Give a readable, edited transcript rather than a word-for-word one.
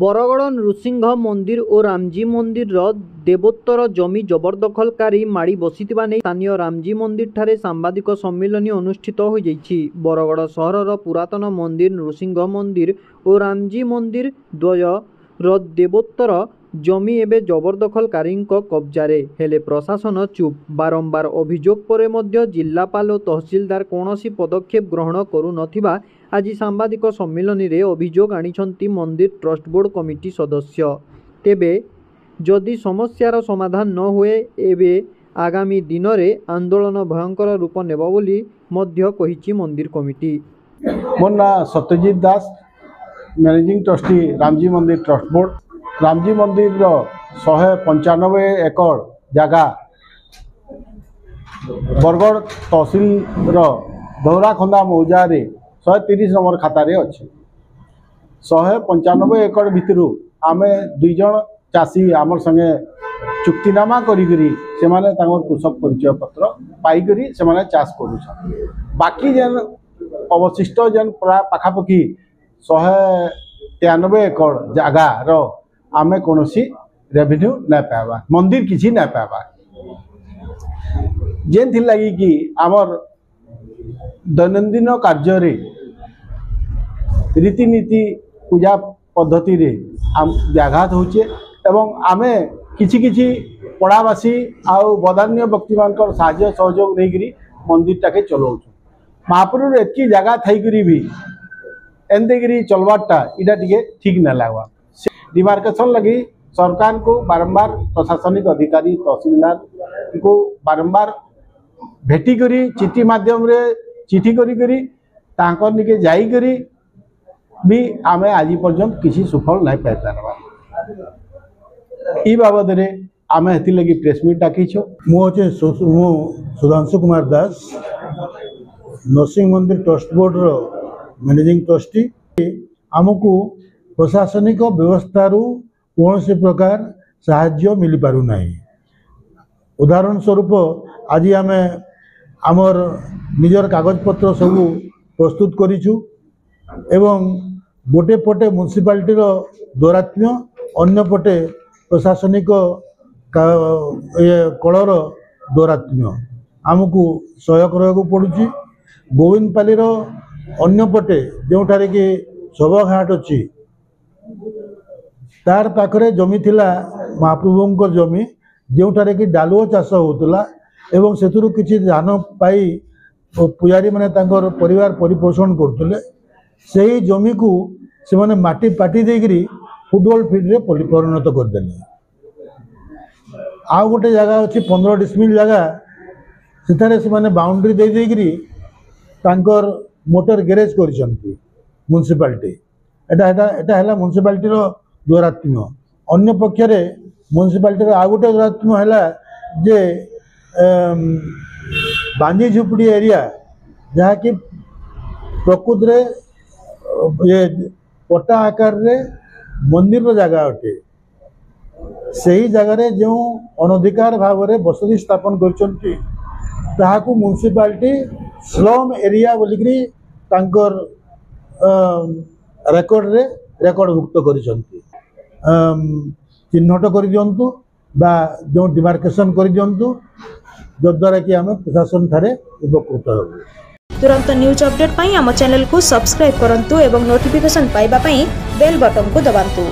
बरगड़ नृसिंह मंदिर और रामजी मंदिर देवोत्तर जमी जबरदखलकारी माड़ी बसिथिबा नै स्थानीय रामजी मंदिर ठारे सांबादिक सम्मेलन अनुष्ठित हो जाइछि। बरगड़ सहरर पुरातन मंदिर नृसिंह मंदिर और रामजी मंदिर द्वयर देवोत्तर जमी एबे जबरदखलकारी कब्जारे हेले प्रशासन चुप। बारंबार अभियोग परे मध्य जिल्लापाल और तहसीलदार कौनसी पदक्षेप ग्रहण करू नथिबा आज सांबादिक सम्मेलन रे अभियोग आनिछंती मंदिर ट्रस्ट बोर्ड कमिटी सदस्य। तेबे जदि समस्यार समाधान न हुए एबे आगामी दिन में आंदोलन भयंकर रूप नेब बोली मध्य कहिछि मंदिर कमिटी। मोर ना सत्यजित दास, मैनेजिंग ट्रस्टी रामजी मंदिर ट्रस्ट बोर्ड। रामजी मंदिर 195 एकड़ जगह बरगड़ तहसील दौराखंदा मौजा 130 नंबर खातार अच्छे। 195 एकड़ भितर आमे 2 जन चाषी आमर संगे चुक्तिनामा करी से कृषक परिचय पत्र पाई से चाष कर बाकी जेन अवशिष्ट जेन पाखापाखि 193 एकड़ जगार आमे कौन रेवेन्यू ना पाइबा, मंदिर किसी ना पाइबा। जेन थी लगी कि आमर दैनंदिन कार्य रीतिनीति पूजा पद्धति रे व्याघात होचे एवं आमे किछि किछि पड़ावासी आउ बदान्य व्यक्ति मान साहाय्य सहयोग नहीं मंदिर टाके चलाऊ। महापुर एतकी जगह थी भी एमती चलवाटा इटा टे ठीक ना लगवा। डिमार्केशन लगी सरकार को बारंबार प्रशासनिक अधिकारी तहसीलदार को बारंबार भेटी करी चिठी माध्यम रे चिठी करी निके जाई करी भी आमे आज पर्यंत किसी सुफल नहीं पाई पारबा। ई बाबद रे आमे हेति लगी प्रेस मीट डाकिछो। मु सुधांशु कुमार दास, नरसिंह मंदिर ट्रस्ट बोर्ड रो मैनेजिंग ट्रस्टी। आमको प्रशासनिक व्यवस्था कौन से प्रकार साहाय्य मिल पारु नहीं। उदाहरण स्वरूप आज आमे आमर निजर कागज पत्र सब प्रस्तुत करिछु एवं गोटे पटे म्युनिसिपालिटी दौरात्म्य अन्य पटे प्रशासनिक कलर दौरात्म्य आमको सहयोग रहा पड़ुछि। गोविंदपाली अन्य पटे जो कि सभाघाट अच्छी तार पाखरे जमी थिला महाप्रभुंकर जमी जोठारे कि डालुओ चाष होतला एवं सेतुरु किछि धान पाई पुजारी माने तांकर परिवार परिपोषण करतले। सही जमी को से माने माटी पाटी देकरी फुटबॉल फील्ड रे परिणत करदेले। आ गोटे जगह अच्छी 15 डिसमिल जगह सेठारे से माने बाउंड्री दे देकरी तांकर मोटर गैरेज करिसंती म्युनिसिपालिटी। एटा हैला म्युनिसिपालिटी रो दौरात्म्य। अन्य पक्षरे म्युनिसिपालिटी रो आ गोटे दौरात्म्य हैला जे बांजी झुपड़ी एरिया जहाँ कि प्रकृत रे ये पट्टा आकार रे मंदिर रो जगह अटे। सही जगह रे जो अनधिकार भाव रे बसती स्थापन करचंती ताहाकू म्युनिसिपालिटी स्लम एरिया बोलिकरी तांकर रेकर्ड भुक्त करिसंती। चिन्हट कर दियंतु बा जो डिमार्केशन कर दियंतु जद्वारा कि आम प्रशासन ठारे उपकृत होबु। तुरंत न्यूज अपडेट पाई आम चैनल को सब्सक्राइब करंतु एवं नोटिफिकेशन पाइबा पाई बेल बटन को दबांतु।